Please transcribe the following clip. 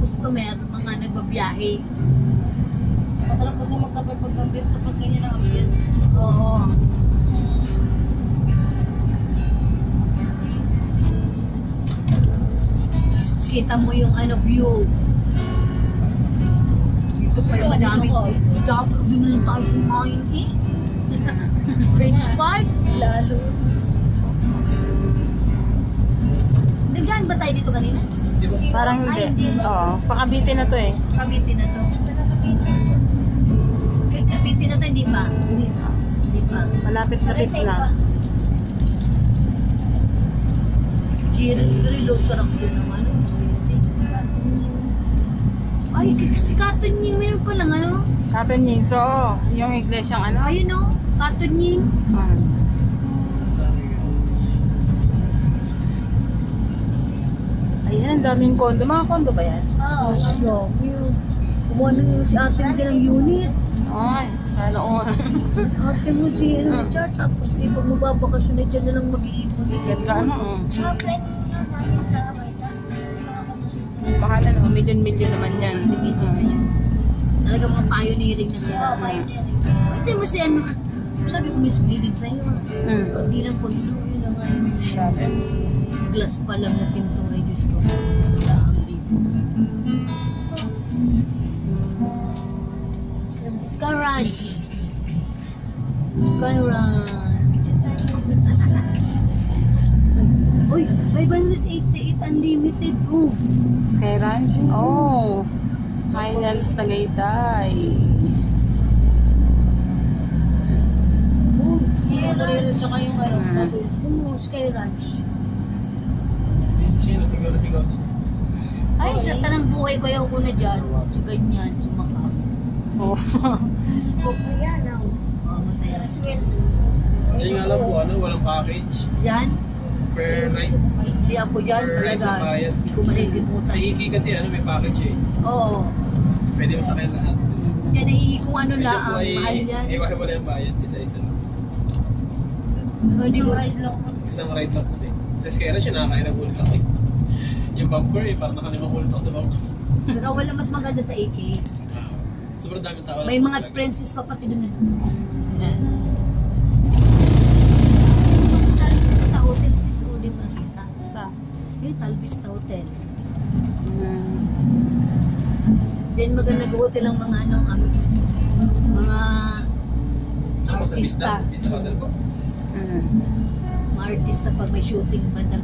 customer, mga nagbabiyahe. Masarap kasi magkape pag kapag ganyan ang ambience. Oo. Tapos kita mo yung ano, view. Dito pala madami. Dapat doon lang tayo kumain eh. French Park. Lalo. Naglaan ba tayo dito kanina? Parang Ay, hindi. hindi. Oo, Pakabiti na to eh. Cavite na to. Okay, Cavite na to, hindi pa. Hindi pa. Hindi pa. Malapit-lapit lang. Jiras Grillo, sarap doon ng ano, sisi. Ay, si Katon Ying, meron pa lang ano. Kapin Ying, so yung iglesyang ano? Ayun o, Katon Ying. Ayan, ang daming kondo. Mga kondo ba yan? Oo, ano, yung kumuha na si ate mo din ng unit. Ay, sana all. Ate mo si Richard, tapos pag mababakasyon na dyan na lang mag-iipon. Ganda ano. Friend na natin sa Maita. Mahal na, million-million naman yan. Talaga mga pioneering na sila. Ate mo si ano, sabi ko miss bilig sa'yo. Hindi lang po, yun na nga yung glass pa lang na pinto ay Diyos ko. Wala ang libo. Sky Ranch. Sky Ranch. Uy, 588 unlimited. Oh. Sky Ranch? Oh. Highlands Tagaytay. Oh, Siguro sa kayong ano. Sky Ranch. Siguro. Ay, sa tanang buhay ko ayaw ko na dyan. So, ganyan, sumakap. Oh. Scope na yan, ah. Oh, mataya. Diyan nga lang po, walang package. Yan? Per night. Hindi ako dyan Per night sa talaga. bayad. Hindi ko malilimutan. Sa Iki kasi may package eh. Oo. Pwede mo sakay lahat. Yan ay kung ano Isa lang, po ay mahal yan. iwahiwala yung bayad, isa-isa lang. Hindi ko Ride lang ako. Isang ride lang po eh. Sa Skera siya nakakain ng ulit ako eh. Yung bumper eh, parang nakalimang ulit ako sa bumper. Saka wala mas maganda sa AK. Sobrang daming tao lang. May mga princess pa pati doon. Yan. Talvista Hotel, sis, o di mo nakita. Sa? Eh, Talvista Hotel. Then maganda hotel ang mga ano, mga Tapos sa artista. Vista Hotel po. Mga artista pag may shooting bandang